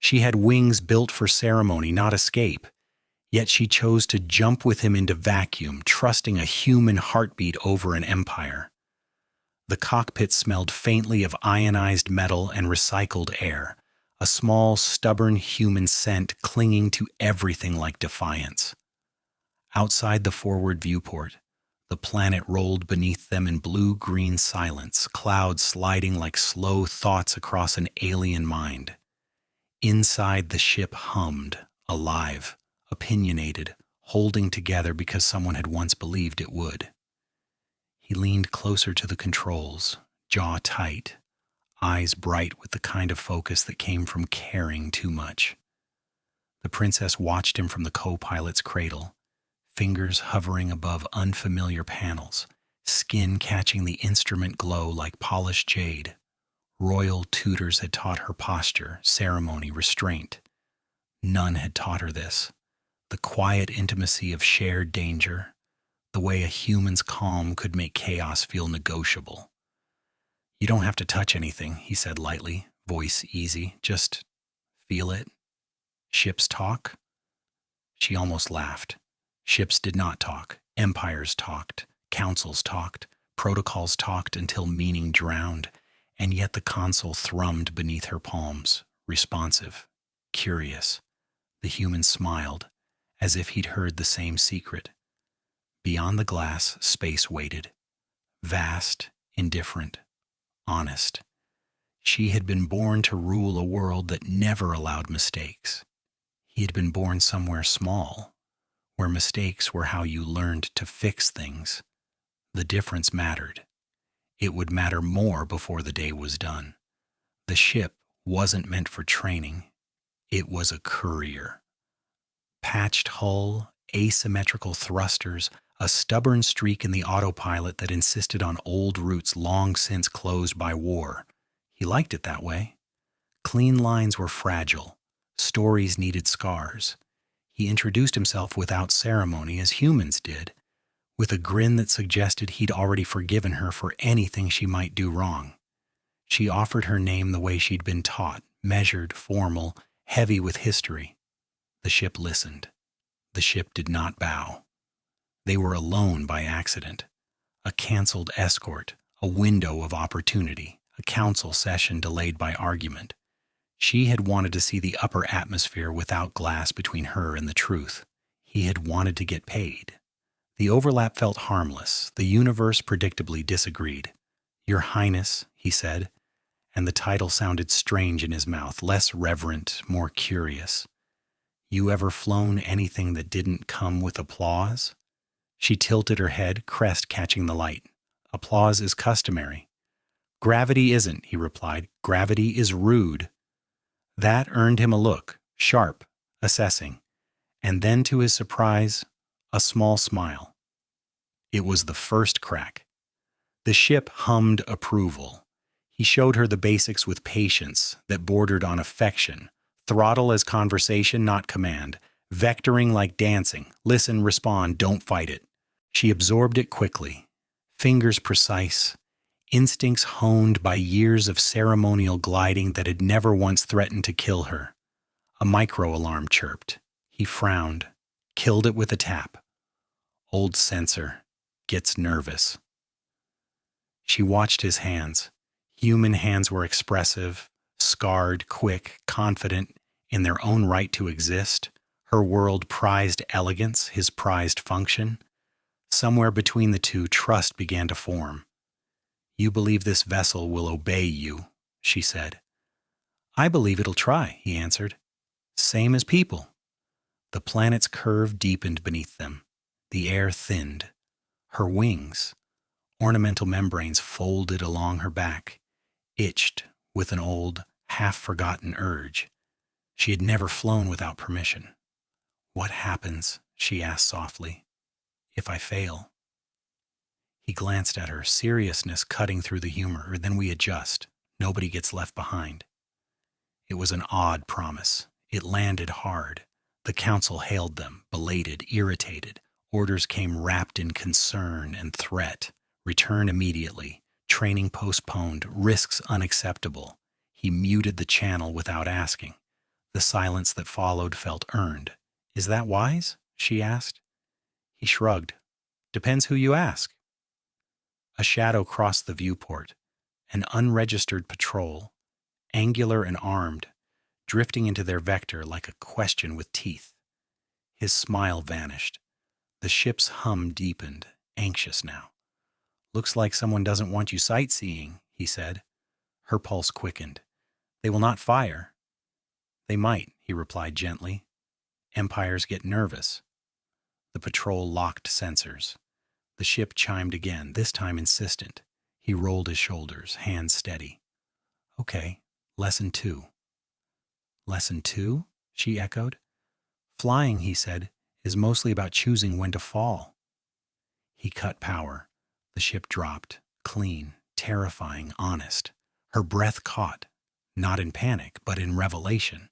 She had wings built for ceremony, not escape. Yet she chose to jump with him into vacuum, trusting a human heartbeat over an empire. The cockpit smelled faintly of ionized metal and recycled air, a small, stubborn human scent clinging to everything like defiance. Outside the forward viewport, the planet rolled beneath them in blue-green silence, clouds sliding like slow thoughts across an alien mind. Inside, the ship hummed, alive, opinionated, holding together because someone had once believed it would. He leaned closer to the controls, jaw tight, eyes bright with the kind of focus that came from caring too much. The princess watched him from the co-pilot's cradle, fingers hovering above unfamiliar panels, skin catching the instrument glow like polished jade. Royal tutors had taught her posture, ceremony, restraint. None had taught her this. The quiet intimacy of shared danger, the way a human's calm could make chaos feel negotiable. "You don't have to touch anything," he said lightly, voice easy. "Just feel it." "Ships talk?" She almost laughed. Ships did not talk. Empires talked. Councils talked. Protocols talked until meaning drowned. And yet the console thrummed beneath her palms, responsive, curious. The human smiled, as if he'd heard the same secret. Beyond the glass, space waited. Vast, indifferent, honest. She had been born to rule a world that never allowed mistakes. He had been born somewhere small, where mistakes were how you learned to fix things. The difference mattered. It would matter more before the day was done. The ship wasn't meant for training. It was a courier. Patched hull, asymmetrical thrusters, a stubborn streak in the autopilot that insisted on old routes long since closed by war. He liked it that way. Clean lines were fragile. Stories needed scars. He introduced himself without ceremony, as humans did, with a grin that suggested he'd already forgiven her for anything she might do wrong. She offered her name the way she'd been taught, measured, formal, heavy with history. The ship listened. The ship did not bow. They were alone by accident. A canceled escort, a window of opportunity, a council session delayed by argument. She had wanted to see the upper atmosphere without glass between her and the truth. He had wanted to get paid. The overlap felt harmless. The universe predictably disagreed. "Your Highness," he said, and the title sounded strange in his mouth, less reverent, more curious. "You ever flown anything that didn't come with applause?" She tilted her head, crest catching the light. "Applause is customary." "Gravity isn't," he replied. "Gravity is rude." That earned him a look, sharp, assessing, and then, to his surprise, a small smile. It was the first crack. The ship hummed approval. He showed her the basics with patience that bordered on affection, throttle as conversation, not command, vectoring like dancing, listen, respond, don't fight it. She absorbed it quickly, fingers precise, instincts honed by years of ceremonial gliding that had never once threatened to kill her. A micro-alarm chirped. He frowned, killed it with a tap. Old sensor. Gets nervous. She watched his hands. Human hands were expressive, scarred, quick, confident in their own right to exist. Her world prized elegance, his prized function. Somewhere between the two, trust began to form. "You believe this vessel will obey you," she said. "I believe it'll try," he answered. "Same as people." The planet's curve deepened beneath them. The air thinned. Her wings, ornamental membranes folded along her back, itched with an old, half-forgotten urge. She had never flown without permission. "What happens," she asked softly, "if I fail?" He glanced at her, seriousness cutting through the humor. "Then we adjust. Nobody gets left behind." It was an odd promise. It landed hard. The council hailed them, belated, irritated. Orders came wrapped in concern and threat. Return immediately. Training postponed. Risks unacceptable. He muted the channel without asking. The silence that followed felt earned. "Is that wise?" she asked. He shrugged. "Depends who you ask." A shadow crossed the viewport, an unregistered patrol, angular and armed, drifting into their vector like a question with teeth. His smile vanished. The ship's hum deepened, anxious now. "Looks like someone doesn't want you sightseeing," he said. Her pulse quickened. "They will not fire." "They might," he replied gently. "Empires get nervous." The patrol locked sensors. The ship chimed again, this time insistent. He rolled his shoulders, hands steady. "Okay, lesson 2. "Lesson 2? She echoed. "Flying," he said, "is mostly about choosing when to fall." He cut power. The ship dropped, clean, terrifying, honest. Her breath caught, not in panic, but in revelation.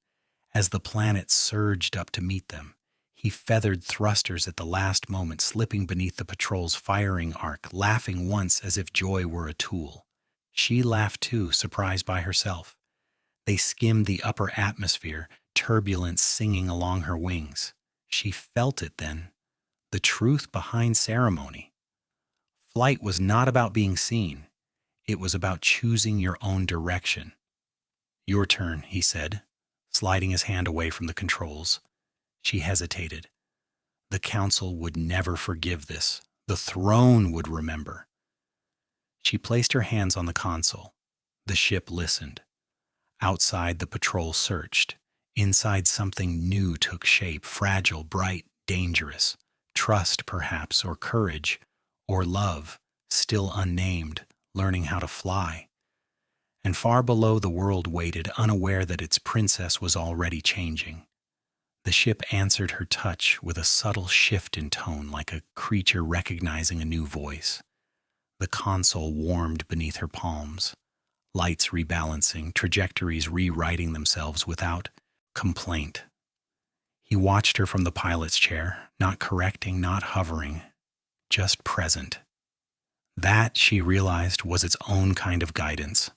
As the planet surged up to meet them, he feathered thrusters at the last moment, slipping beneath the patrol's firing arc, laughing once as if joy were a tool. She laughed too, surprised by herself. They skimmed the upper atmosphere, turbulence singing along her wings. She felt it then, the truth behind ceremony. Flight was not about being seen. It was about choosing your own direction. "Your turn," he said, sliding his hand away from the controls. She hesitated. The council would never forgive this. The throne would remember. She placed her hands on the console. The ship listened. Outside, the patrol searched. Inside, something new took shape, fragile, bright, dangerous. Trust, perhaps, or courage, or love, still unnamed, learning how to fly. And far below, the world waited, unaware that its princess was already changing. The ship answered her touch with a subtle shift in tone, like a creature recognizing a new voice. The console warmed beneath her palms, lights rebalancing, trajectories rewriting themselves without complaint. He watched her from the pilot's chair, not correcting, not hovering, just present. That, she realized, was its own kind of guidance.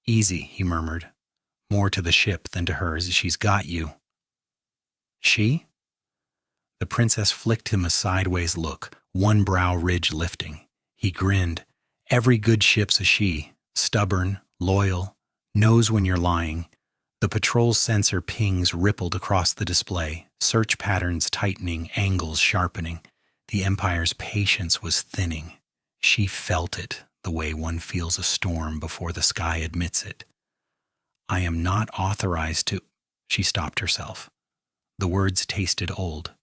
"Easy," he murmured, more to the ship than to hers. "She's got you." "She?" The princess flicked him a sideways look, one brow ridge lifting. He grinned. "Every good ship's a she. Stubborn, loyal, knows when you're lying." The patrol's sensor pings rippled across the display, search patterns tightening, angles sharpening. The Empire's patience was thinning. She felt it, the way one feels a storm before the sky admits it. "I am not authorized to—" She stopped herself. The words tasted old.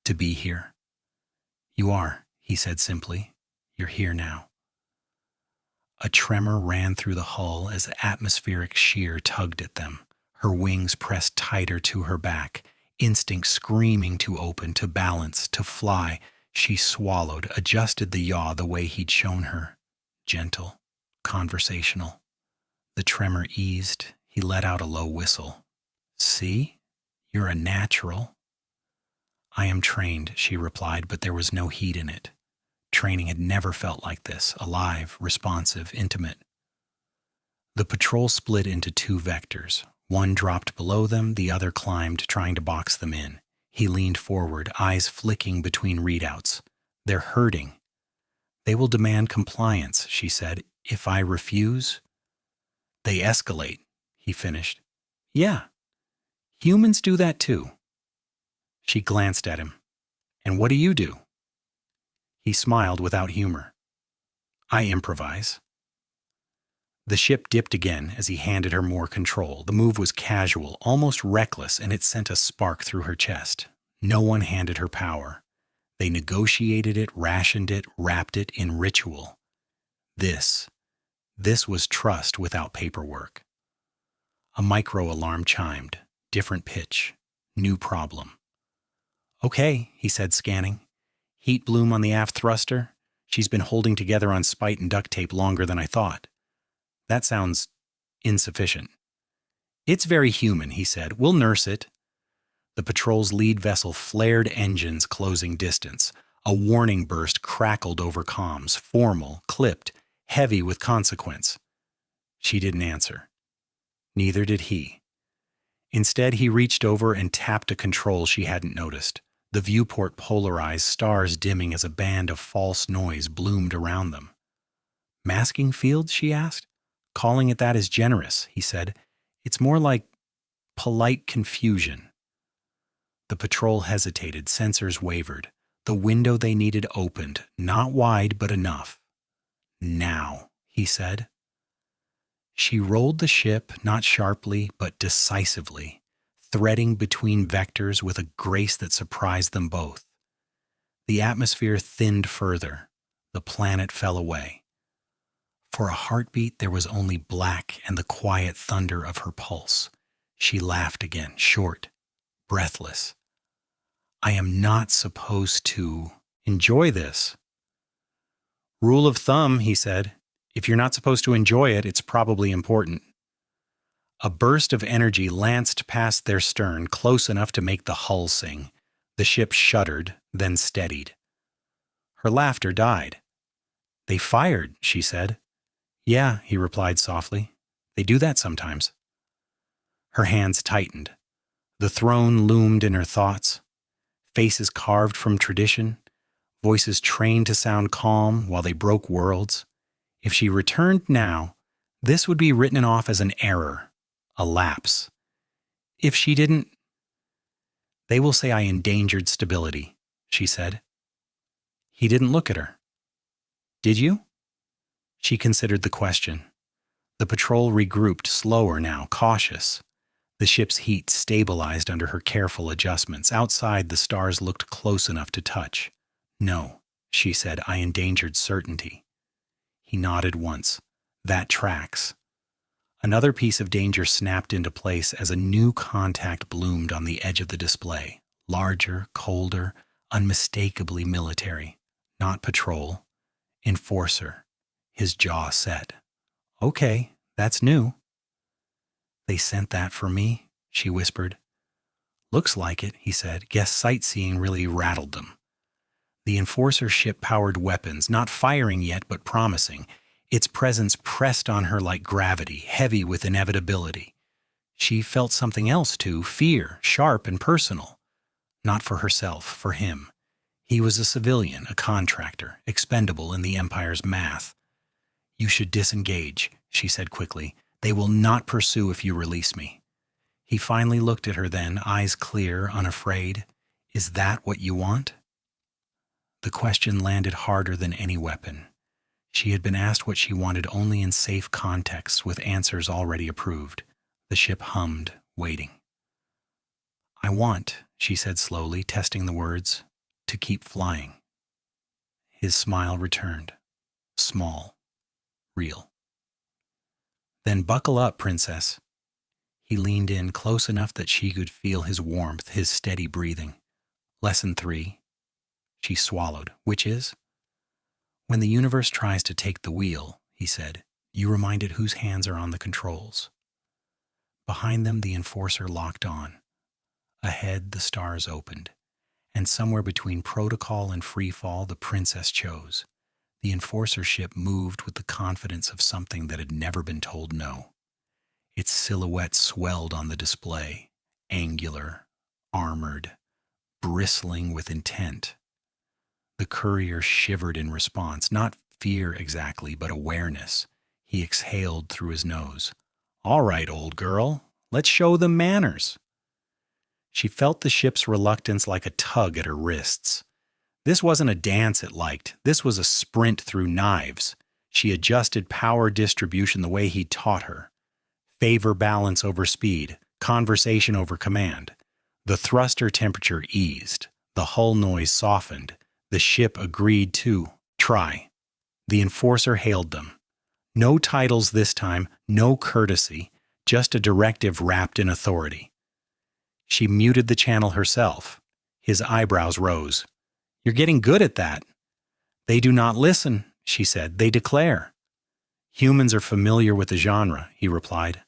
"To be here." "You are," he said simply. "You're here now." A tremor ran through the hull as atmospheric shear tugged at them. Her wings pressed tighter to her back, instinct screaming to open, to balance, to fly. She swallowed, adjusted the yaw the way he'd shown her. Gentle, conversational. The tremor eased. He let out a low whistle. "See? You're a natural." "I am trained," she replied, but there was no heat in it. Training had never felt like this, alive, responsive, intimate. The patrol split into 2 vectors. One dropped below them, the other climbed, trying to box them in. He leaned forward, eyes flicking between readouts. "They're hurting." "They will demand compliance," she said. "If I refuse—" "They escalate," he finished. "Yeah, humans do that too." She glanced at him. "And what do you do?" He smiled without humor. "I improvise." The ship dipped again as he handed her more control. The move was casual, almost reckless, and it sent a spark through her chest. No one handed her power. They negotiated it, rationed it, wrapped it in ritual. This was trust without paperwork. A micro-alarm chimed. Different pitch. New problem. "Okay," he said, scanning. "Heat bloom on the aft thruster. She's been holding together on spite and duct tape longer than I thought." "That sounds insufficient." "It's very human," he said. "We'll nurse it." The patrol's lead vessel flared engines closing distance. A warning burst crackled over comms, formal, clipped, heavy with consequence. She didn't answer. Neither did he. Instead, he reached over and tapped a control she hadn't noticed. The viewport polarized, stars dimming as a band of false noise bloomed around them. Masking fields, she asked. Calling it that is generous, he said. It's more like polite confusion. The patrol hesitated, sensors wavered. The window they needed opened, not wide, but enough. Now, he said. She rolled the ship, not sharply, but decisively, threading between vectors with a grace that surprised them both. The atmosphere thinned further. The planet fell away. For a heartbeat, there was only black and the quiet thunder of her pulse. She laughed again, short, breathless. I am not supposed to enjoy this. Rule of thumb, he said. If you're not supposed to enjoy it, it's probably important. A burst of energy lanced past their stern, close enough to make the hull sing. The ship shuddered, then steadied. Her laughter died. They fired, she said. Yeah, he replied softly. They do that sometimes. Her hands tightened. The throne loomed in her thoughts. Faces carved from tradition, voices trained to sound calm while they broke worlds. If she returned now, this would be written off as an error, a lapse. If she didn't, they will say I endangered stability, she said. He didn't look at her. Did you? She considered the question. The patrol regrouped, slower now, cautious. The ship's heat stabilized under her careful adjustments. Outside, the stars looked close enough to touch. No, she said, I endangered certainty. He nodded once. That tracks. Another piece of danger snapped into place as a new contact bloomed on the edge of the display. Larger, colder, unmistakably military. Not patrol. Enforcer. His jaw set. Okay, that's new. They sent that for me, she whispered. Looks like it, he said. Guess sightseeing really rattled them. The Enforcer ship powered weapons, not firing yet, but promising. Its presence pressed on her like gravity, heavy with inevitability. She felt something else too, fear, sharp and personal. Not for herself, for him. He was a civilian, a contractor, expendable in the Empire's math. You should disengage, she said quickly. They will not pursue if you release me. He finally looked at her then, eyes clear, unafraid. Is that what you want? The question landed harder than any weapon. She had been asked what she wanted only in safe contexts with answers already approved. The ship hummed, waiting. I want, she said slowly, testing the words, to keep flying. His smile returned. Small. Real. Then buckle up, princess. He leaned in close enough that she could feel his warmth, his steady breathing. Lesson 3. She swallowed, which is? When the universe tries to take the wheel, he said, you remind it whose hands are on the controls. Behind them, the Enforcer locked on. Ahead, the stars opened. And somewhere between protocol and freefall, the princess chose. The Enforcer ship moved with the confidence of something that had never been told no. Its silhouette swelled on the display, angular, armored, bristling with intent. The courier shivered in response, not fear exactly, but awareness. He exhaled through his nose. All right, old girl, let's show them manners. She felt the ship's reluctance like a tug at her wrists. This wasn't a dance it liked. This was a sprint through knives. She adjusted power distribution the way he'd taught her. Favor balance over speed, conversation over command. The thruster temperature eased. The hull noise softened. The ship agreed to try. The Enforcer hailed them. No titles this time, no courtesy, just a directive wrapped in authority. She muted the channel herself. His eyebrows rose. You're getting good at that. They do not listen, she said. They declare. Humans are familiar with the genre, he replied.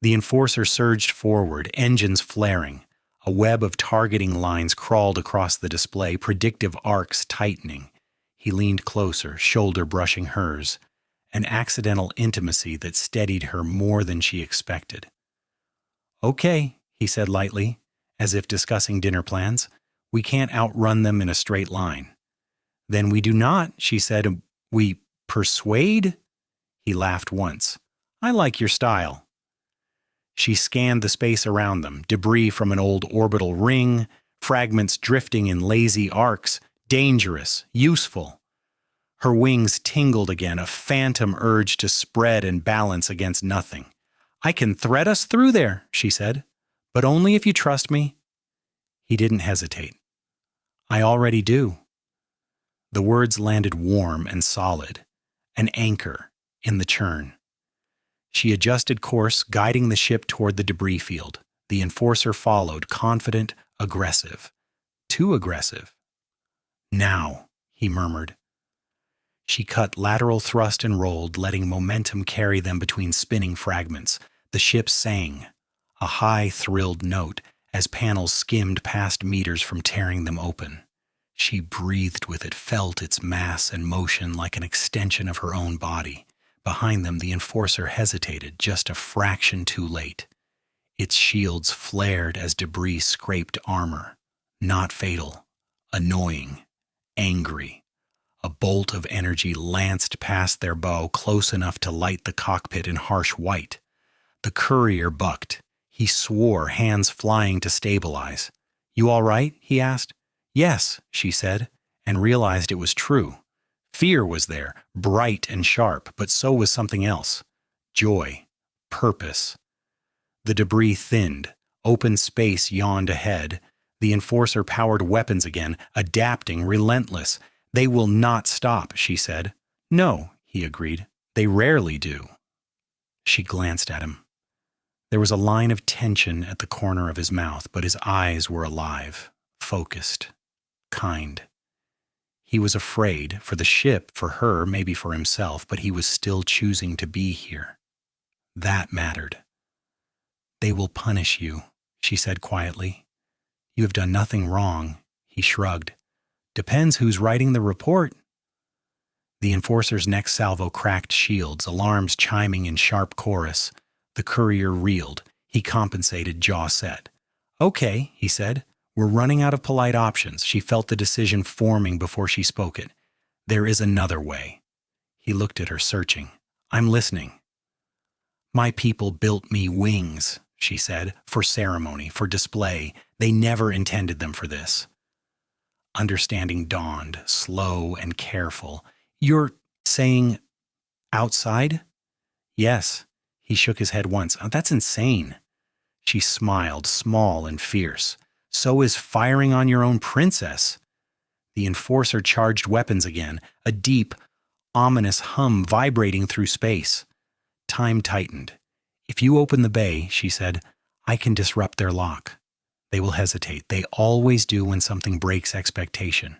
The Enforcer surged forward, engines flaring. A web of targeting lines crawled across the display, predictive arcs tightening. He leaned closer, shoulder brushing hers, an accidental intimacy that steadied her more than she expected. Okay, he said lightly, as if discussing dinner plans. We can't outrun them in a straight line. Then we do not, she said. We persuade? He laughed once. I like your style. She scanned the space around them, debris from an old orbital ring, fragments drifting in lazy arcs, dangerous, useful. Her wings tingled again, a phantom urge to spread and balance against nothing. I can thread us through there, she said, but only if you trust me. He didn't hesitate. I already do. The words landed warm and solid, an anchor in the churn. She adjusted course, guiding the ship toward the debris field. The enforcer followed, confident, aggressive. Too aggressive. Now, he murmured. She cut lateral thrust and rolled, letting momentum carry them between spinning fragments. The ship sang, a high, thrilled note, as panels skimmed past meters from tearing them open. She breathed with it, felt its mass and motion like an extension of her own body. Behind them, the enforcer hesitated, just a fraction too late. Its shields flared as debris scraped armor. Not fatal. Annoying. Angry. A bolt of energy lanced past their bow, close enough to light the cockpit in harsh white. The courier bucked. He swore, hands flying to stabilize. You all right? He asked. Yes, she said, and realized it was true. Fear was there, bright and sharp, but so was something else. Joy. Purpose. The debris thinned. Open space yawned ahead. The enforcer powered weapons again, adapting, relentless. They will not stop, she said. No, he agreed. They rarely do. She glanced at him. There was a line of tension at the corner of his mouth, but his eyes were alive, focused, kind. He was afraid, for the ship, for her, maybe for himself, but he was still choosing to be here. That mattered. They will punish you, she said quietly. You have done nothing wrong, he shrugged. Depends who's writing the report. The enforcer's next salvo cracked shields, alarms chiming in sharp chorus. The courier reeled. He compensated, jaw set. Okay, he said. We're running out of polite options. She felt the decision forming before she spoke it. There is another way. He looked at her, searching. I'm listening. My people built me wings, she said, for ceremony, for display. They never intended them for this. Understanding dawned, slow and careful. You're saying outside? Yes. He shook his head once. Oh, that's insane. She smiled, small and fierce. So is firing on your own princess. The enforcer charged weapons again, a deep, ominous hum vibrating through space. Time tightened. If you open the bay, she said, I can disrupt their lock. They will hesitate. They always do when something breaks expectation.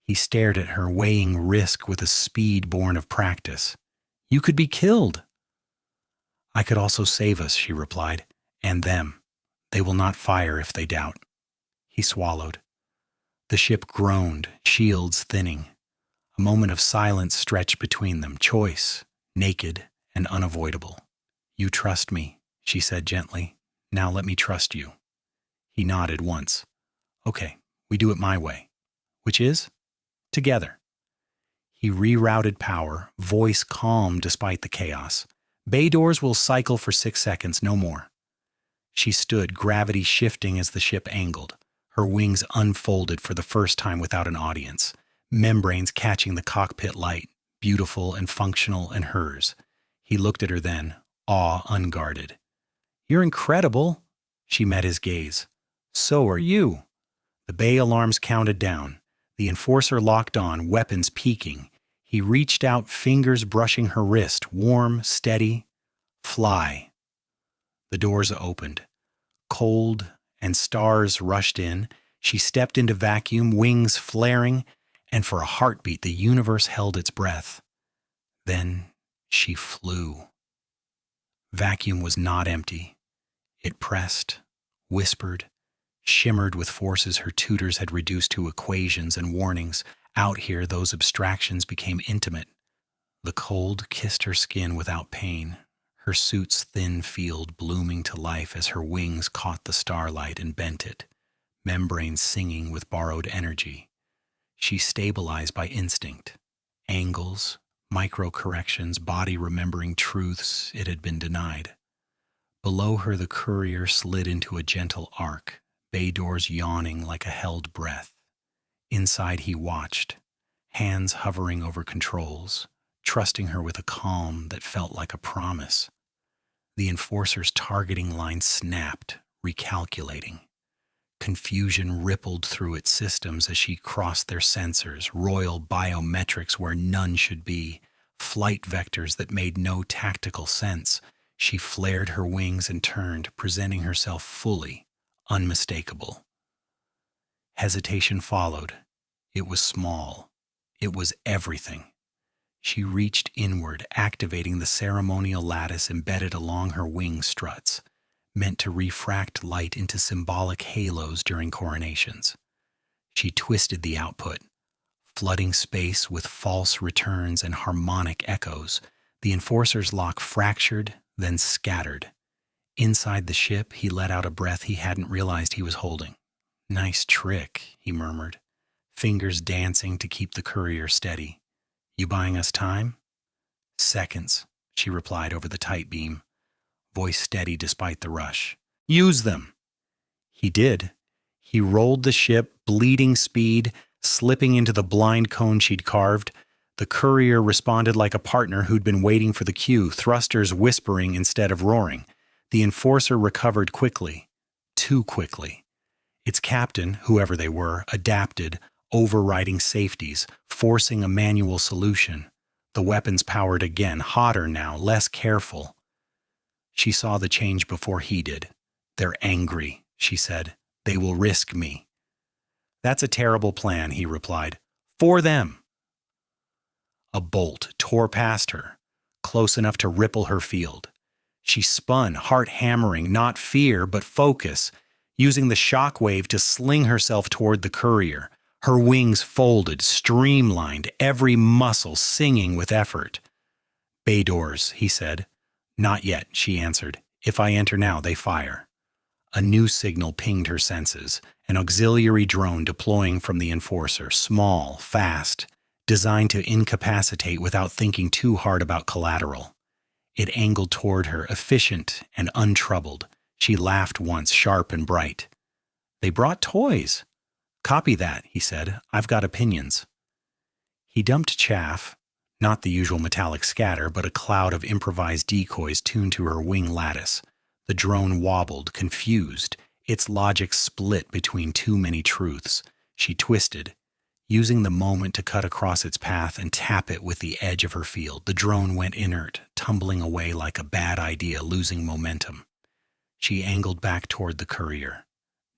He stared at her, weighing risk with a speed born of practice. You could be killed. I could also save us, she replied, and them. They will not fire if they doubt. He swallowed. The ship groaned, shields thinning. A moment of silence stretched between them, choice, naked and unavoidable. You trust me, she said gently. Now let me trust you. He nodded once. Okay, we do it my way. Which is? Together. He rerouted power, voice calm despite the chaos. Bay doors will cycle for 6 seconds, no more. She stood, gravity shifting as the ship angled. Her wings unfolded for the first time without an audience, membranes catching the cockpit light, beautiful and functional and hers. He looked at her then, awe unguarded. You're incredible. She met his gaze. So are you. The bay alarms counted down. The enforcer locked on, weapons peaking. He reached out, fingers brushing her wrist, warm, steady. Fly. The doors opened. Cold and stars rushed in. She stepped into vacuum, wings flaring, and for a heartbeat the universe held its breath. Then she flew. Vacuum was not empty. It pressed, whispered, shimmered with forces her tutors had reduced to equations and warnings. Out here, those abstractions became intimate. The cold kissed her skin without pain. her suit's thin field blooming to life as her wings caught the starlight and bent it, membranes singing with borrowed energy. She stabilized by instinct, angles, micro-corrections, body remembering truths it had been denied. Below her the courier slid into a gentle arc, bay doors yawning like a held breath. Inside he watched, hands hovering over controls, trusting her with a calm that felt like a promise. The enforcer's targeting line snapped, recalculating. Confusion rippled through its systems as she crossed their sensors, royal biometrics where none should be, flight vectors that made no tactical sense. She flared her wings and turned, presenting herself fully, unmistakable. Hesitation followed. It was small. It was everything. She reached inward, activating the ceremonial lattice embedded along her wing struts, meant to refract light into symbolic halos during coronations. She twisted the output, flooding space with false returns and harmonic echoes. The enforcer's lock fractured, then scattered. Inside the ship, he let out a breath he hadn't realized he was holding. "Nice trick," he murmured, fingers dancing to keep the courier steady. "You buying us time?" "Seconds," she replied over the tight beam, voice steady despite the rush. "Use them." He did. He rolled the ship, bleeding speed, slipping into the blind cone she'd carved. The courier responded like a partner who'd been waiting for the cue, thrusters whispering instead of roaring. The enforcer recovered quickly, too quickly. Its captain, whoever they were, adapted, overriding safeties, forcing a manual solution. The weapons powered again, hotter now, less careful. She saw the change before he did. "They're angry," she said. "They will risk me." "That's a terrible plan," he replied. "For them." A bolt tore past her, close enough to ripple her field. She spun, heart hammering, not fear, but focus, using the shock wave to sling herself toward the courier. Her wings folded, streamlined, every muscle singing with effort. "Bay doors," he said. "Not yet," she answered. "If I enter now, they fire." A new signal pinged her senses, an auxiliary drone deploying from the enforcer, small, fast, designed to incapacitate without thinking too hard about collateral. It angled toward her, efficient and untroubled. She laughed once, sharp and bright. "They brought toys." "Copy that," he said. "I've got opinions." He dumped chaff, not the usual metallic scatter, but a cloud of improvised decoys tuned to her wing lattice. The drone wobbled, confused, its logic split between too many truths. She twisted, using the moment to cut across its path and tap it with the edge of her field. The drone went inert, tumbling away like a bad idea, losing momentum. She angled back toward the courier.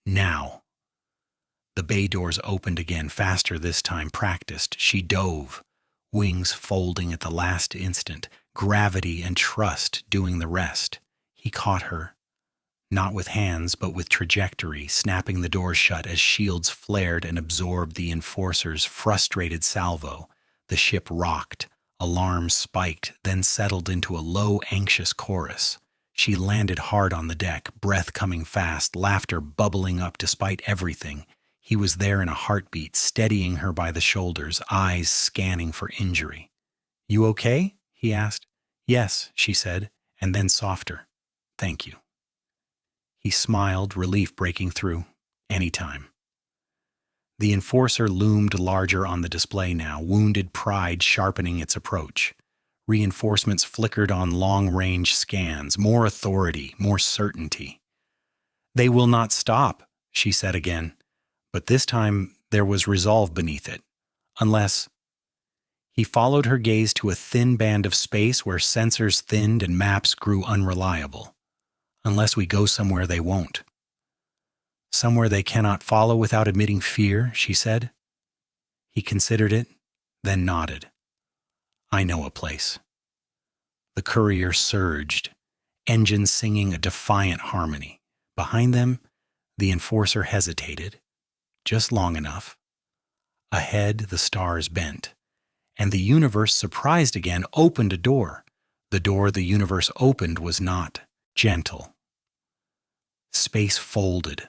Now. The bay doors opened again, faster this time, practiced. She dove, wings folding at the last instant, gravity and trust doing the rest. He caught her, not with hands, but with trajectory, snapping the doors shut as shields flared and absorbed the enforcer's frustrated salvo. The ship rocked, alarms spiked, then settled into a low, anxious chorus. She landed hard on the deck, breath coming fast, laughter bubbling up despite everything. He was there in a heartbeat, steadying her by the shoulders, eyes scanning for injury. "You okay?" he asked. "Yes," she said, and then softer. "Thank you." He smiled, relief breaking through. "Anytime." The enforcer loomed larger on the display now, wounded pride sharpening its approach. Reinforcements flickered on long-range scans, more authority, more certainty. "They will not stop," she said again, but this time there was resolve beneath it. "Unless—" He followed her gaze to a thin band of space where sensors thinned and maps grew unreliable. "Unless we go somewhere they won't." "Somewhere they cannot follow without admitting fear," she said. He considered it, then nodded. "I know a place." The courier surged, engines singing a defiant harmony. Behind them, the enforcer hesitated, just long enough. Ahead, the stars bent, and the universe, surprised again, opened a door. The door the universe opened was not gentle. Space folded.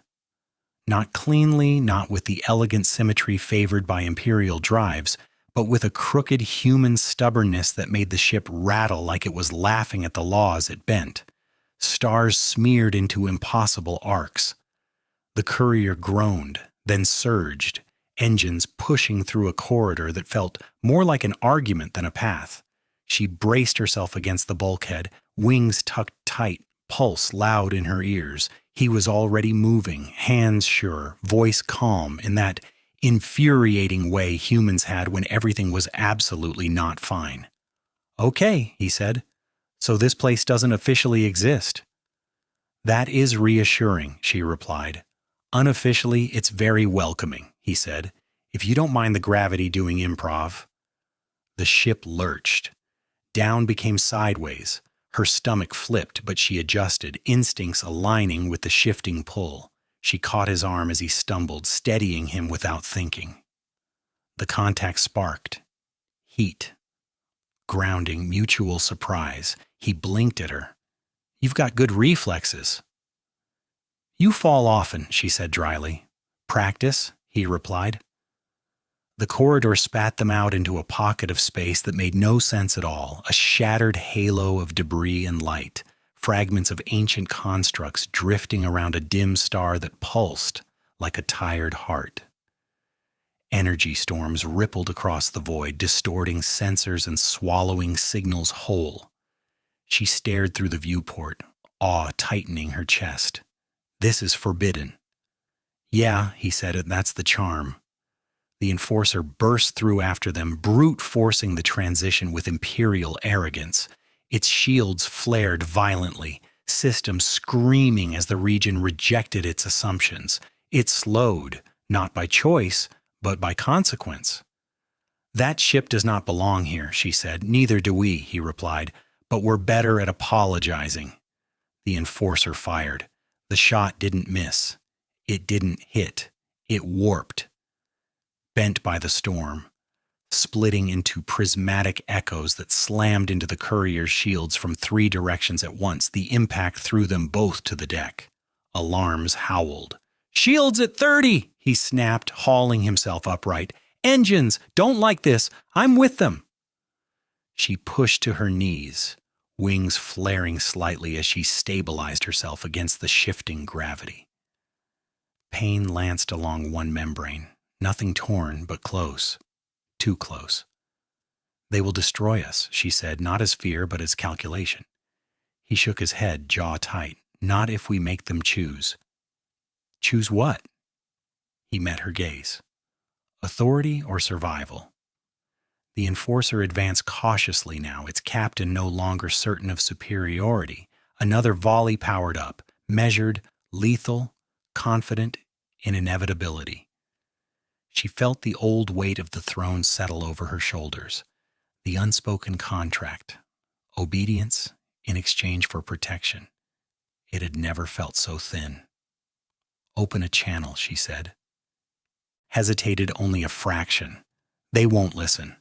Not cleanly, not with the elegant symmetry favored by imperial drives, but with a crooked human stubbornness that made the ship rattle like it was laughing at the laws it bent. Stars smeared into impossible arcs. The courier groaned, then surged, engines pushing through a corridor that felt more like an argument than a path. She braced herself against the bulkhead, wings tucked tight, pulse loud in her ears. He was already moving, hands sure, voice calm, in that infuriating way humans had when everything was absolutely not fine. "Okay," he said. "So this place doesn't officially exist." "That is reassuring," she replied. "Unofficially, it's very welcoming," he said. "If you don't mind the gravity doing improv." The ship lurched. Down became sideways. Her stomach flipped, but she adjusted, instincts aligning with the shifting pull. She caught his arm as he stumbled, steadying him without thinking. The contact sparked. Heat. Grounding, mutual surprise. He blinked at her. "You've got good reflexes." "You fall often," she said dryly. "Practice," he replied. The corridor spat them out into a pocket of space that made no sense at all, a shattered halo of debris and light, fragments of ancient constructs drifting around a dim star that pulsed like a tired heart. Energy storms rippled across the void, distorting sensors and swallowing signals whole. She stared through the viewport, awe tightening her chest. "This is forbidden." "Yeah," he said, "and that's the charm." The enforcer burst through after them, brute forcing the transition with imperial arrogance. Its shields flared violently, systems screaming as the region rejected its assumptions. It slowed, not by choice, but by consequence. "That ship does not belong here," she said. "Neither do we," he replied, "but we're better at apologizing." The enforcer fired. The shot didn't miss. It didn't hit. It warped. Bent by the storm, splitting into prismatic echoes that slammed into the courier's shields from 3 directions at once. The impact threw them both to the deck. Alarms howled. "Shields at 30!" he snapped, hauling himself upright. "Engines! Don't like this! I'm with them!" She pushed to her knees, wings flaring slightly as she stabilized herself against the shifting gravity. Pain lanced along one membrane. Nothing torn, but close. Too close. "They will destroy us," she said, not as fear, but as calculation. He shook his head, jaw tight. "Not if we make them choose." "Choose what?" He met her gaze. "Authority or survival?" The enforcer advanced cautiously now, its captain no longer certain of superiority. Another volley powered up, measured, lethal, confident in inevitability. She felt the old weight of the throne settle over her shoulders. The unspoken contract. Obedience in exchange for protection. It had never felt so thin. "Open a channel," she said. Hesitated only a fraction. "They won't listen."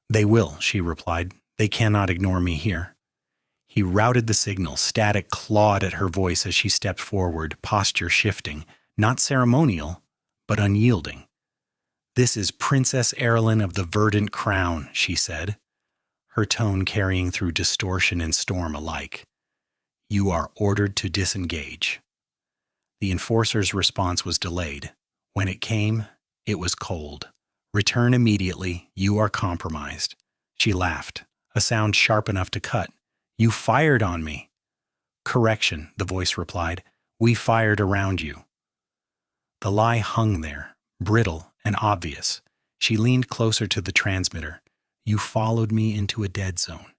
"They will," she replied. "They cannot ignore me here." He routed the signal. Static clawed at her voice as she stepped forward, posture shifting, not ceremonial, but unyielding. "This is Princess Erilyn of the Verdant Crown," she said, her tone carrying through distortion and storm alike. "You are ordered to disengage." The enforcer's response was delayed. When it came, it was cold. "Return immediately. You are compromised." She laughed, a sound sharp enough to cut. "You fired on me." "Correction," the voice replied. "We fired around you." The lie hung there, brittle and obvious. She leaned closer to the transmitter. "You followed me into a dead zone.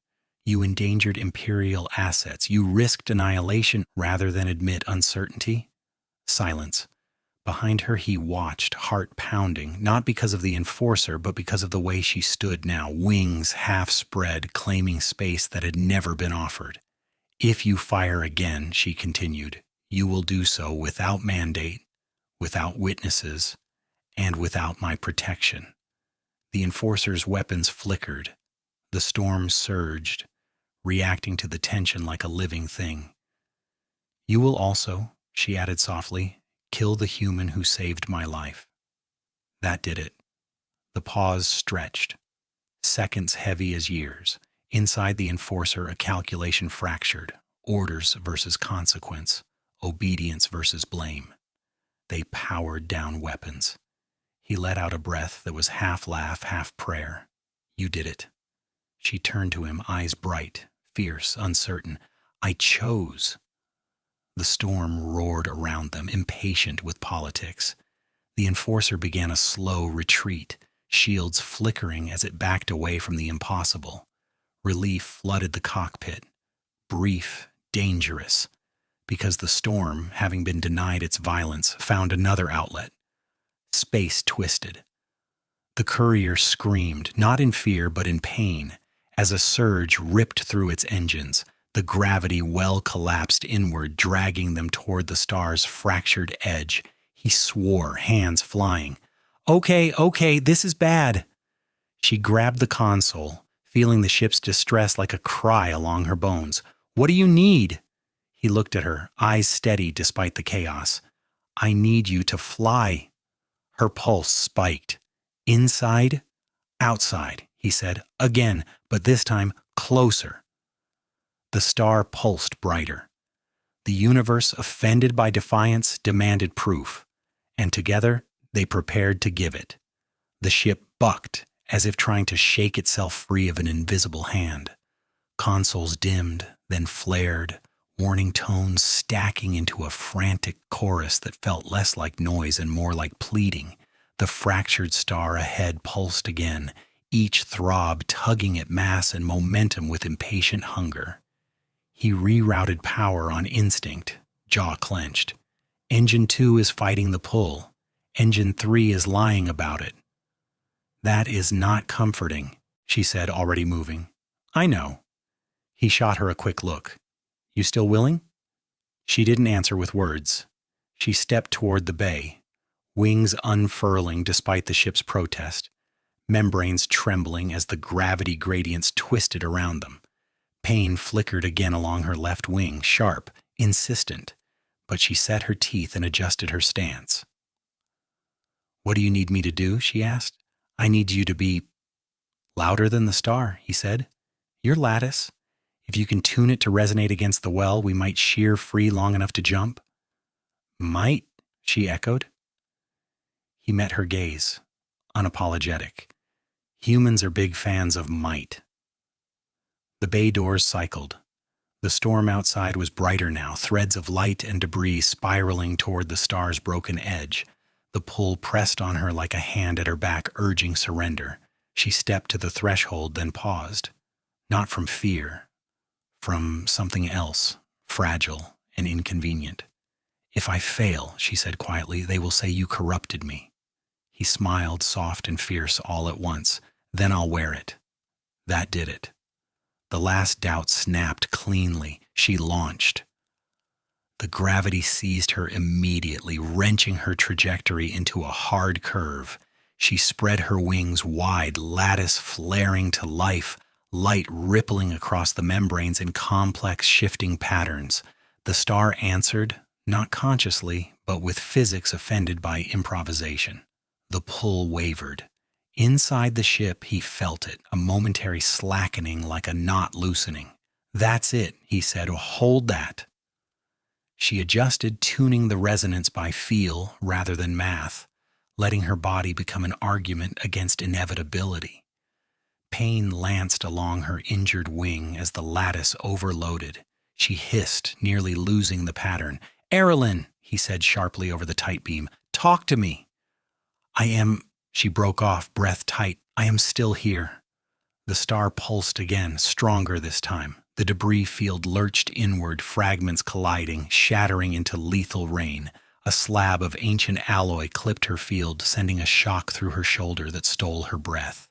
You endangered imperial assets. You risked annihilation rather than admit uncertainty." Silence. Behind her he watched, heart pounding, not because of the enforcer, but because of the way she stood now, wings half spread, claiming space that had never been offered. "If you fire again," she continued, "you will do so without mandate, without witnesses, and without my protection." The enforcer's weapons flickered. The storm surged, reacting to the tension like a living thing. "You will also," she added softly, "kill the human who saved my life." That did it. The pause stretched, seconds heavy as years. Inside the enforcer, a calculation fractured, orders versus consequence, obedience versus blame. They powered down weapons. He let out a breath that was half laugh, half prayer. "You did it." She turned to him, eyes bright, fierce, uncertain. "I chose." The storm roared around them, impatient with politics. The enforcer began a slow retreat, shields flickering as it backed away from the impossible. Relief flooded the cockpit. Brief, dangerous, because the storm, having been denied its violence, found another outlet. Space twisted. The courier screamed, not in fear but in pain, as a surge ripped through its engines. The gravity well collapsed inward, dragging them toward the star's fractured edge. He swore, hands flying. Okay, this is bad." She grabbed the console, feeling the ship's distress like a cry along her bones. "What do you need?" He looked at her, eyes steady despite the chaos. "I need you to fly." Her pulse spiked. "Inside, outside," he said, again, but this time closer. The star pulsed brighter. The universe, offended by defiance, demanded proof, and together they prepared to give it. The ship bucked, as if trying to shake itself free of an invisible hand. Consoles dimmed, then flared, warning tones stacking into a frantic chorus that felt less like noise and more like pleading. The fractured star ahead pulsed again, each throb tugging at mass and momentum with impatient hunger. He rerouted power on instinct, jaw clenched. Engine 2 is fighting the pull. Engine 3 is lying about it. "That is not comforting," she said, already moving. "I know." He shot her a quick look. "You still willing?" She didn't answer with words. She stepped toward the bay, wings unfurling despite the ship's protest, membranes trembling as the gravity gradients twisted around them. Pain flickered again along her left wing, sharp, insistent, but she set her teeth and adjusted her stance. "What do you need me to do?" she asked. "I need you to be—" "Louder than the star," he said. "Your lattice. If you can tune it to resonate against the well, we might shear free long enough to jump." "Might," she echoed. He met her gaze, unapologetic. Humans are big fans of might. The bay doors cycled. The storm outside was brighter now, threads of light and debris spiraling toward the star's broken edge. The pull pressed on her like a hand at her back, urging surrender. She stepped to the threshold, then paused. Not from fear, from something else, fragile and inconvenient. "If I fail," she said quietly, "they will say you corrupted me." He smiled, soft and fierce all at once. "Then I'll wear it." That did it. The last doubt snapped cleanly. She launched. The gravity seized her immediately, wrenching her trajectory into a hard curve. She spread her wings wide, lattice flaring to life, light rippling across the membranes in complex shifting patterns. The star answered, not consciously, but with physics offended by improvisation. The pull wavered. Inside the ship, he felt it, a momentary slackening like a knot loosening. "That's it," he said. "Hold that." She adjusted, tuning the resonance by feel rather than math, letting her body become an argument against inevitability. Pain lanced along her injured wing as the lattice overloaded. She hissed, nearly losing the pattern. "Erilyn," he said sharply over the tight beam, "talk to me." "I am—" She broke off, breath tight. "I am still here." The star pulsed again, stronger this time. The debris field lurched inward, fragments colliding, shattering into lethal rain. A slab of ancient alloy clipped her field, sending a shock through her shoulder that stole her breath.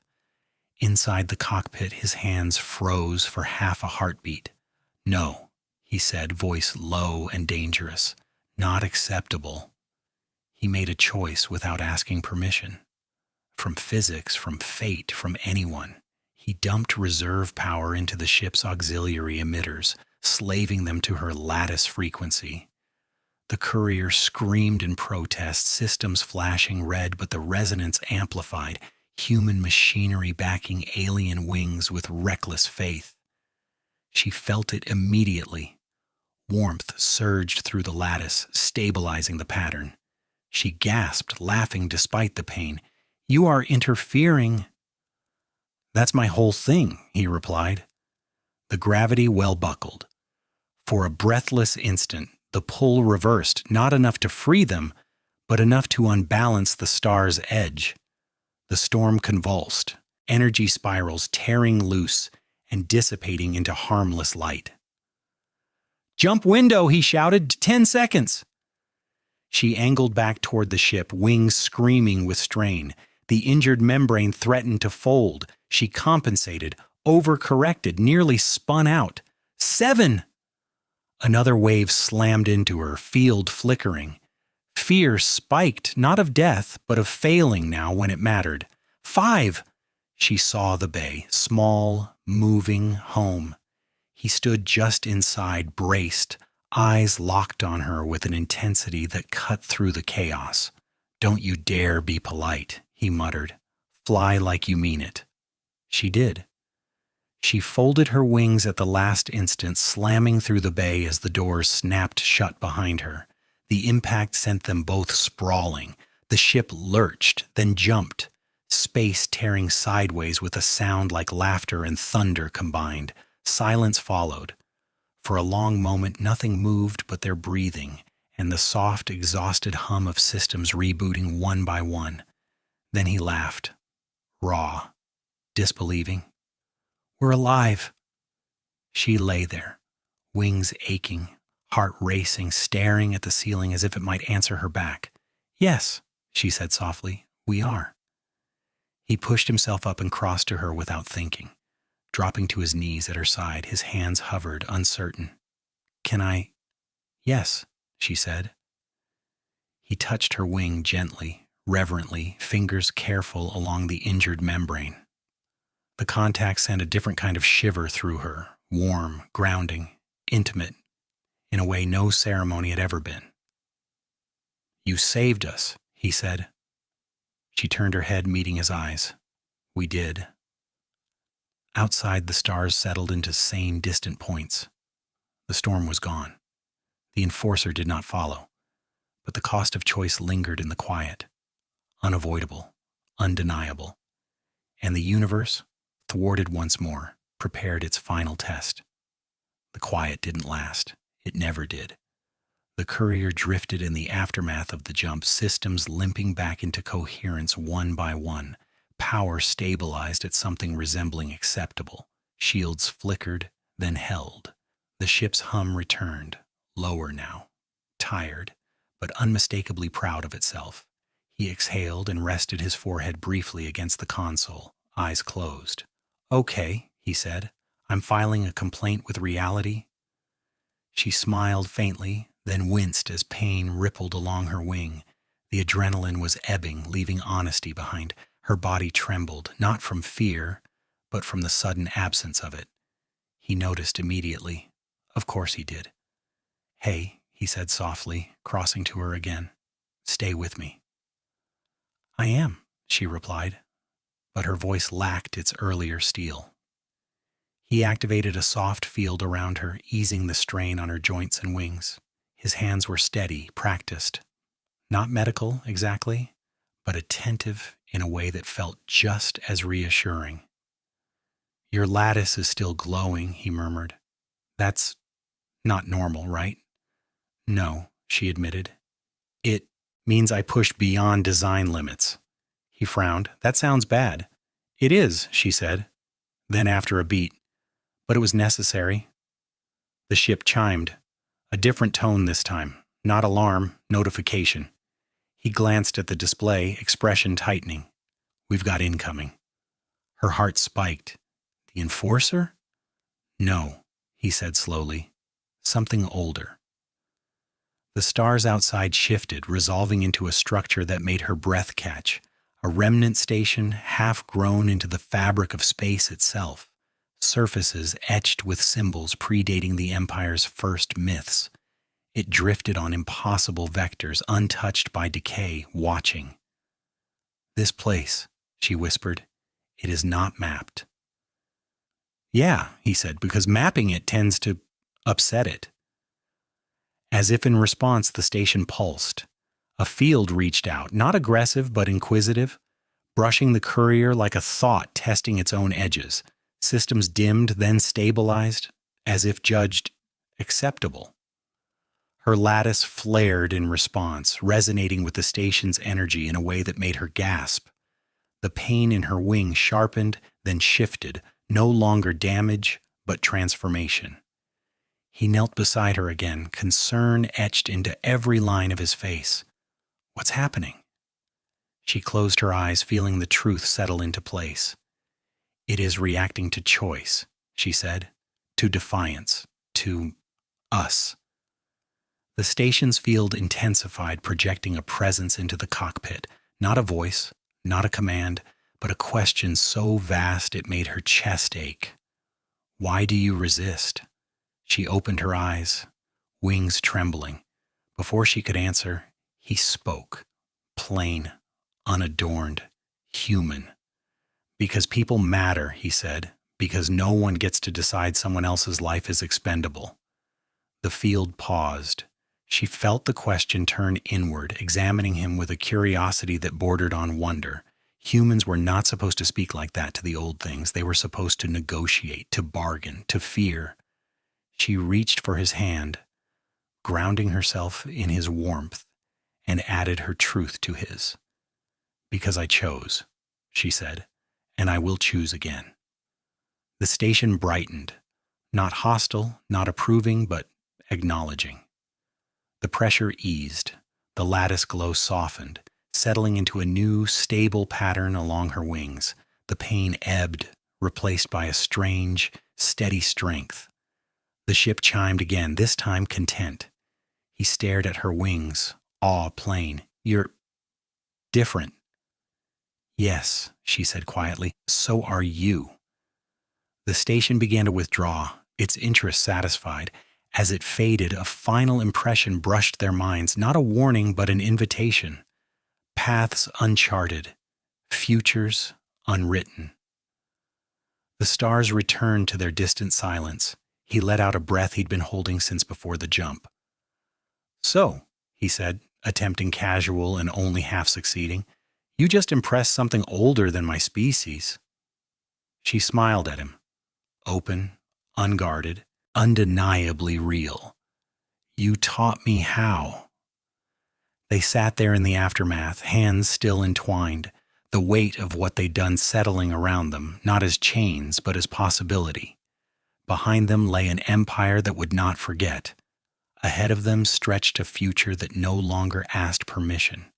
Inside the cockpit, his hands froze for half a heartbeat. "No," he said, voice low and dangerous. "Not acceptable." He made a choice without asking permission. From physics, from fate, from anyone. He dumped reserve power into the ship's auxiliary emitters, slaving them to her lattice frequency. The courier screamed in protest, systems flashing red, but the resonance amplified, human machinery backing alien wings with reckless faith. She felt it immediately. Warmth surged through the lattice, stabilizing the pattern. She gasped, laughing despite the pain. "You are interfering." "That's my whole thing," he replied. The gravity well buckled. For a breathless instant, the pull reversed, not enough to free them, but enough to unbalance the star's edge. The storm convulsed, energy spirals tearing loose and dissipating into harmless light. "Jump window," he shouted. 10 seconds. She angled back toward the ship, wings screaming with strain. The injured membrane threatened to fold. She compensated, overcorrected, nearly spun out. 7! Another wave slammed into her, field flickering. Fear spiked, not of death, but of failing now when it mattered. 5! She saw the bay, small, moving, home. He stood just inside, braced, eyes locked on her with an intensity that cut through the chaos. "Don't you dare be polite," he muttered. "Fly like you mean it." She did. She folded her wings at the last instant, slamming through the bay as the doors snapped shut behind her. The impact sent them both sprawling. The ship lurched, then jumped, space tearing sideways with a sound like laughter and thunder combined. Silence followed. For a long moment, nothing moved but their breathing and the soft, exhausted hum of systems rebooting one by one. Then he laughed, raw, disbelieving. "We're alive." She lay there, wings aching, heart racing, staring at the ceiling as if it might answer her back. "Yes," she said softly, "we are." He pushed himself up and crossed to her without thinking. Dropping to his knees at her side, his hands hovered, uncertain. "Can I?" "Yes," she said. He touched her wing gently, reverently, fingers careful along the injured membrane. The contact sent a different kind of shiver through her, warm, grounding, intimate, in a way no ceremony had ever been. "You saved us," he said. She turned her head, meeting his eyes. "We did." Outside, the stars settled into sane, distant points. The storm was gone. The enforcer did not follow, but the cost of choice lingered in the quiet, unavoidable, undeniable. And the universe, thwarted once more, prepared its final test. The quiet didn't last. It never did. The courier drifted in the aftermath of the jump, systems limping back into coherence one by one. Power stabilized at something resembling acceptable. Shields flickered, then held. The ship's hum returned, lower now, tired, but unmistakably proud of itself. He exhaled and rested his forehead briefly against the console, eyes closed. "Okay," he said. "I'm filing a complaint with reality." She smiled faintly, then winced as pain rippled along her wing. The adrenaline was ebbing, leaving honesty behind. Her body trembled, not from fear, but from the sudden absence of it. He noticed immediately. Of course he did. "Hey," he said softly, crossing to her again. "Stay with me." "I am," she replied, but her voice lacked its earlier steel. He activated a soft field around her, easing the strain on her joints and wings. His hands were steady, practiced. Not medical, exactly, but attentive in a way that felt just as reassuring. "Your lattice is still glowing," he murmured. "That's not normal, right?" "No," she admitted. "It means I pushed beyond design limits." He frowned. "That sounds bad." "It is," she said. Then after a beat, "But it was necessary." The ship chimed. A different tone this time. Not alarm, notification. He glanced at the display, expression tightening. "We've got incoming." Her heart spiked. "The enforcer?" "No," he said slowly. "Something older." The stars outside shifted, resolving into a structure that made her breath catch. A remnant station half grown into the fabric of space itself, surfaces etched with symbols predating the Empire's first myths. It drifted on impossible vectors, untouched by decay, watching. "This place," she whispered, "it is not mapped." "Yeah," he said, "because mapping it tends to upset it." As if in response, the station pulsed. A field reached out, not aggressive but inquisitive, brushing the courier like a thought testing its own edges. Systems dimmed, then stabilized, as if judged acceptable. Her lattice flared in response, resonating with the station's energy in a way that made her gasp. The pain in her wing sharpened, then shifted, no longer damage, but transformation. He knelt beside her again, concern etched into every line of his face. "What's happening?" She closed her eyes, feeling the truth settle into place. "It is reacting to choice," she said, "to defiance, to us." The station's field intensified, projecting a presence into the cockpit. Not a voice, not a command, but a question so vast it made her chest ache. "Why do you resist?" She opened her eyes, wings trembling. Before she could answer, he spoke, plain, unadorned, human. "Because people matter," he said, "because no one gets to decide someone else's life is expendable." The field paused. She felt the question turn inward, examining him with a curiosity that bordered on wonder. Humans were not supposed to speak like that to the old things. They were supposed to negotiate, to bargain, to fear. She reached for his hand, grounding herself in his warmth, and added her truth to his. "Because I chose," she said, "and I will choose again." The station brightened, not hostile, not approving, but acknowledging. The pressure eased, the lattice glow softened, settling into a new, stable pattern along her wings. The pain ebbed, replaced by a strange, steady strength. The ship chimed again, this time content. He stared at her wings, awe plain. "You're different." "Yes," she said quietly, "so are you." The station began to withdraw, its interest satisfied. As it faded, a final impression brushed their minds, not a warning but an invitation. Paths uncharted, futures unwritten. The stars returned to their distant silence. He let out a breath he'd been holding since before the jump. "So," he said, attempting casual and only half succeeding, "you just impressed something older than my species." She smiled at him, open, unguarded, undeniably real. "You taught me how." They sat there in the aftermath, hands still entwined, the weight of what they'd done settling around them, not as chains, but as possibility. Behind them lay an empire that would not forget. Ahead of them stretched a future that no longer asked permission,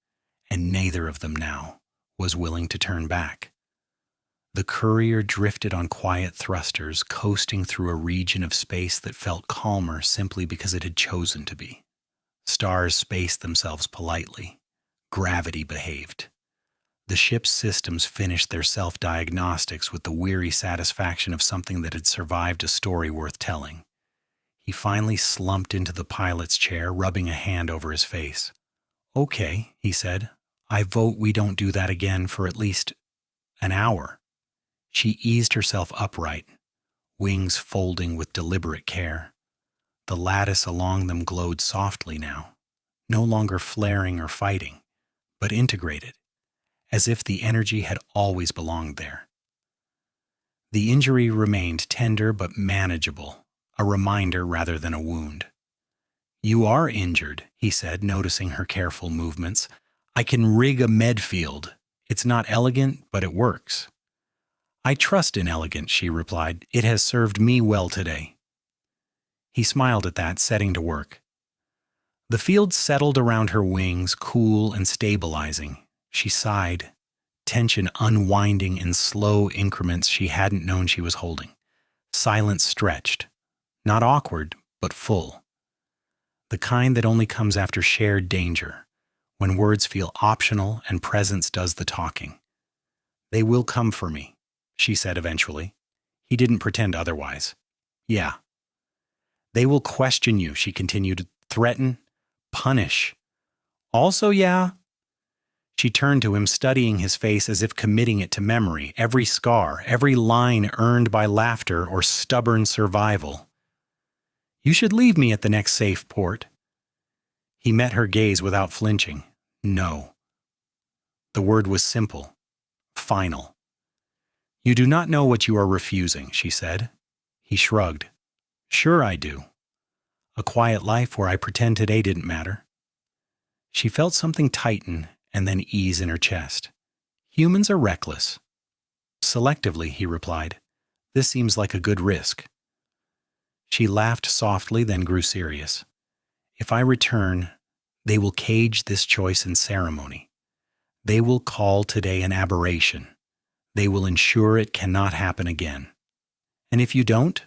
and neither of them now was willing to turn back. The courier drifted on quiet thrusters, coasting through a region of space that felt calmer simply because it had chosen to be. Stars spaced themselves politely. Gravity behaved. The ship's systems finished their self-diagnostics with the weary satisfaction of something that had survived a story worth telling. He finally slumped into the pilot's chair, rubbing a hand over his face. "Okay," he said. "I vote we don't do that again for at least an hour." She eased herself upright, wings folding with deliberate care. The lattice along them glowed softly now, no longer flaring or fighting, but integrated, as if the energy had always belonged there. The injury remained tender but manageable, a reminder rather than a wound. "You are injured," he said, noticing her careful movements. "I can rig a med field. It's not elegant, but it works." "I trust in elegance," she replied. "It has served me well today." He smiled at that, setting to work. The field settled around her wings, cool and stabilizing. She sighed, tension unwinding in slow increments she hadn't known she was holding. Silence stretched, not awkward, but full. The kind that only comes after shared danger, when words feel optional and presence does the talking. They will come for me, she said eventually. He didn't pretend otherwise. Yeah. They will question you, she continued, threaten, punish. Also, yeah. She turned to him, studying his face as if committing it to memory, every scar, every line earned by laughter or stubborn survival. You should leave me at the next safe port. He met her gaze without flinching. No. The word was simple, final. You do not know what you are refusing, she said. He shrugged. Sure I do. A quiet life where I pretend today didn't matter. She felt something tighten and then ease in her chest. Humans are reckless. Selectively, he replied. This seems like a good risk. She laughed softly, then grew serious. If I return, they will cage this choice in ceremony. They will call today an aberration. They will ensure it cannot happen again. And if you don't,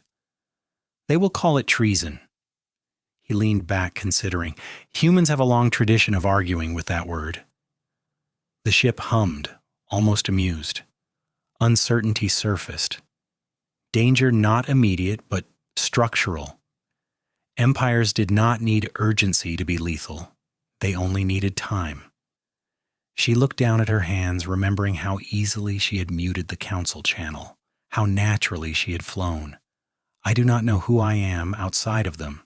they will call it treason. He leaned back, considering. Humans have a long tradition of arguing with that word. The ship hummed, almost amused. Uncertainty surfaced. Danger not immediate, but structural. Empires did not need urgency to be lethal. They only needed time. She looked down at her hands, remembering how easily she had muted the council channel, how naturally she had flown. I do not know who I am outside of them.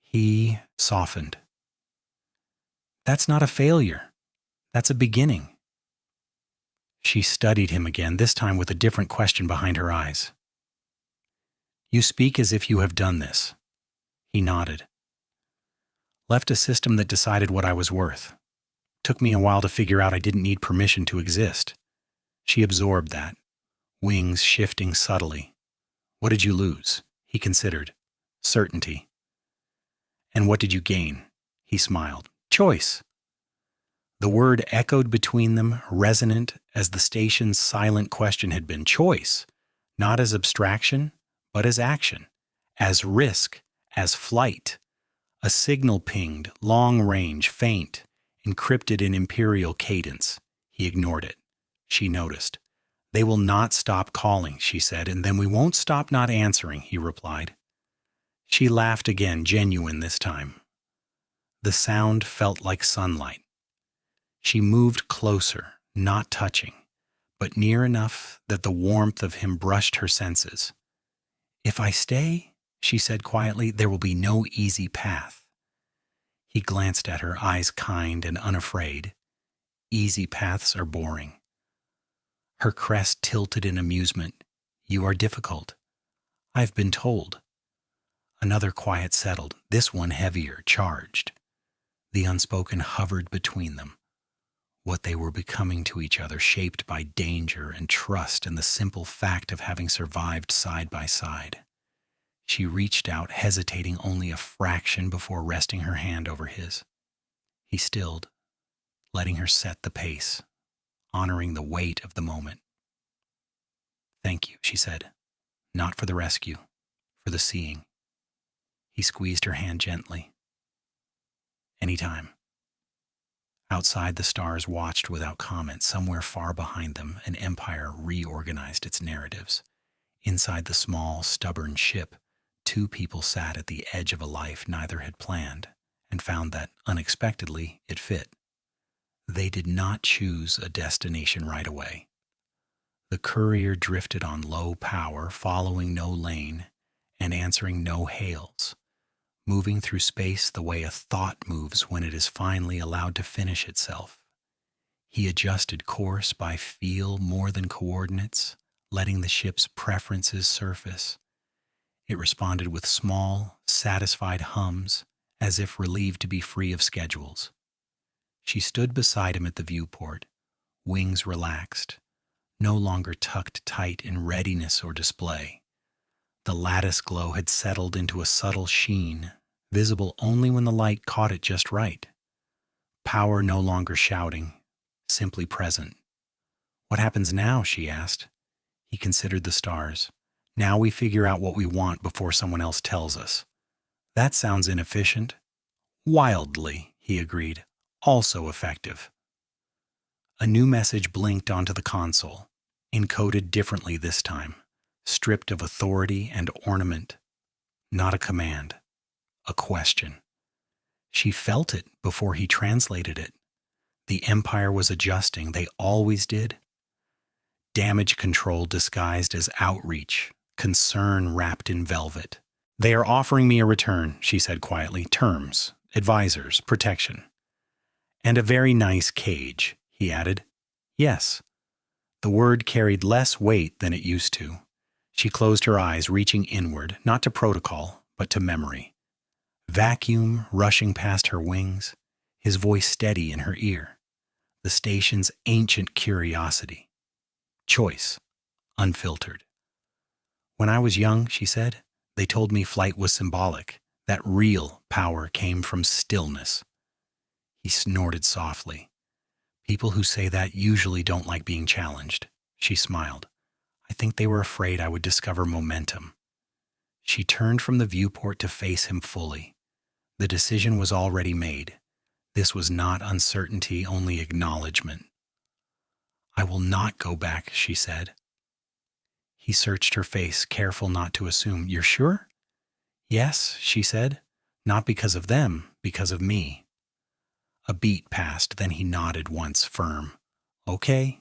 He softened. That's not a failure. That's a beginning. She studied him again, this time with a different question behind her eyes. You speak as if you have done this. He nodded. Left a system that decided what I was worth. Took me a while to figure out I didn't need permission to exist. She absorbed that, wings shifting subtly. What did you lose? He considered. Certainty. And what did you gain? He smiled. Choice. The word echoed between them, resonant as the station's silent question had been. Choice, not as abstraction, but as action, as risk, as flight. A signal pinged, long range, faint, encrypted in imperial cadence. He ignored it. She noticed. They will not stop calling, she said, and then we won't stop not answering, he replied. She laughed again, genuine this time. The sound felt like sunlight. She moved closer, not touching, but near enough that the warmth of him brushed her senses. If I stay, she said quietly, there will be no easy path. He glanced at her, eyes kind and unafraid. Easy paths are boring. Her crest tilted in amusement. You are difficult. I've been told. Another quiet settled, this one heavier, charged. The unspoken hovered between them. What they were becoming to each other, shaped by danger and trust and the simple fact of having survived side by side. She reached out, hesitating only a fraction before resting her hand over his. He stilled, letting her set the pace, honoring the weight of the moment. Thank you, she said. Not for the rescue, for the seeing. He squeezed her hand gently. Anytime. Outside, the stars watched without comment. Somewhere far behind them, an empire reorganized its narratives. Inside the small, stubborn ship, two people sat at the edge of a life neither had planned, and found that, unexpectedly, it fit. They did not choose a destination right away. The courier drifted on low power, following no lane, and answering no hails, moving through space the way a thought moves when it is finally allowed to finish itself. He adjusted course by feel more than coordinates, letting the ship's preferences surface. It responded with small, satisfied hums, as if relieved to be free of schedules. She stood beside him at the viewport, wings relaxed, no longer tucked tight in readiness or display. The lattice glow had settled into a subtle sheen, visible only when the light caught it just right. Power no longer shouting, simply present. What happens now? She asked. He considered the stars. Now we figure out what we want before someone else tells us. That sounds inefficient. Wildly, he agreed. also effective. A new message blinked onto the console, encoded differently this time, stripped of authority and ornament. Not a command, a question. She felt it before he translated it. The Empire was adjusting, they always did. Damage control disguised as outreach, concern wrapped in velvet. They are offering me a return, she said quietly. Terms, advisors, protection. And a very nice cage, he added. Yes. The word carried less weight than it used to. She closed her eyes, reaching inward, not to protocol, but to memory. Vacuum rushing past her wings, his voice steady in her ear. The station's ancient curiosity. Choice, unfiltered. When I was young, she said, they told me flight was symbolic, that real power came from stillness. He snorted softly. People who say that usually don't like being challenged. She smiled. I think they were afraid I would discover momentum. She turned from the viewport to face him fully. The decision was already made. This was not uncertainty, only acknowledgement. I will not go back, she said. He searched her face, careful not to assume. You're sure? Yes, she said. Not because of them, because of me. A beat passed, then he nodded once, firm. Okay.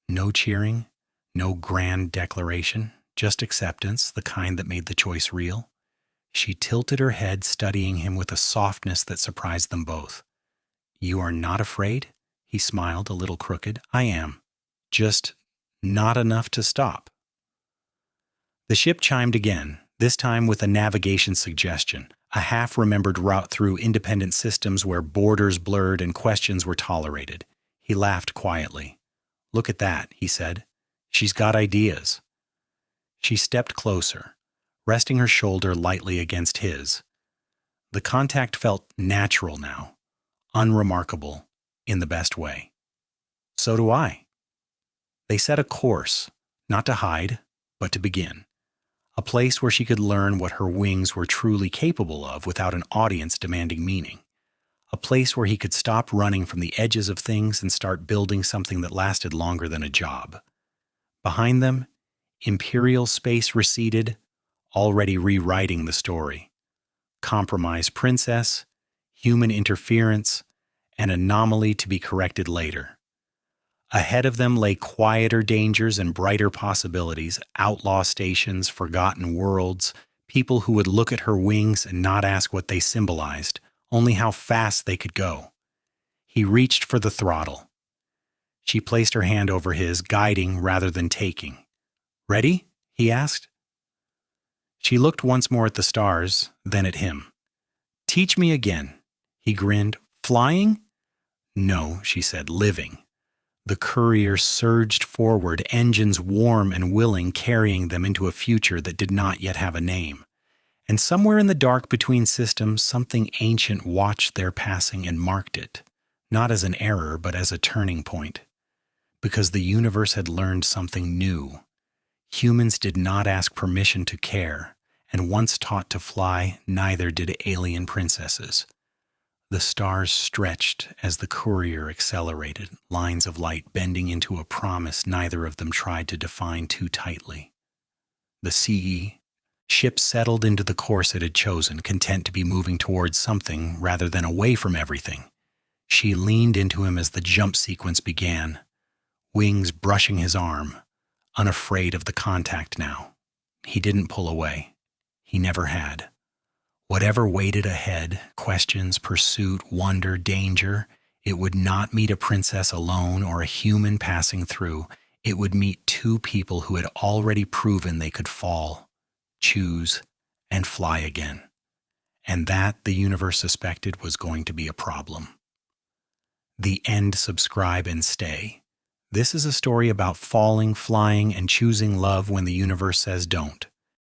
No cheering, no grand declaration, just acceptance, the kind that made the choice real. She tilted her head, studying him with a softness that surprised them both. You are not afraid? He smiled, a little crooked. I am. Just not enough to stop. The ship chimed again, this time with a navigation suggestion, a half-remembered route through independent systems where borders blurred and questions were tolerated. He laughed quietly. Look at that, he said. She's got ideas. She stepped closer, resting her shoulder lightly against his. The contact felt natural now, unremarkable, in the best way. So do I. They set a course, not to hide, but to begin. A place where she could learn what her wings were truly capable of without an audience demanding meaning. A place where he could stop running from the edges of things and start building something that lasted longer than a job. Behind them, imperial space receded, already rewriting the story. Compromised princess, human interference, an anomaly to be corrected later. Ahead of them lay quieter dangers and brighter possibilities, outlaw stations, forgotten worlds, people who would look at her wings and not ask what they symbolized, only how fast they could go. He reached for the throttle. She placed her hand over his, guiding rather than taking. Ready? He asked. She looked once more at the stars, then at him. Teach me again. He grinned. Flying? No, she said, living. The courier surged forward, engines warm and willing, carrying them into a future that did not yet have a name. And somewhere in the dark between systems, something ancient watched their passing and marked it, not as an error, but as a turning point. Because the universe had learned something new. Humans did not ask permission to care, and once taught to fly, neither did alien princesses. The stars stretched as the courier accelerated, lines of light bending into a promise neither of them tried to define too tightly. The CE ship settled into the course it had chosen, content to be moving towards something rather than away from everything. She leaned into him as the jump sequence began, wings brushing his arm, unafraid of the contact now. He didn't pull away. He never had. Whatever waited ahead, questions, pursuit, wonder, danger, it would not meet a princess alone or a human passing through. It would meet two people who had already proven they could fall, choose, and fly again. And that, the universe suspected, was going to be a problem. The end, subscribe, and stay. This is a story about falling, flying, and choosing love when the universe says don't.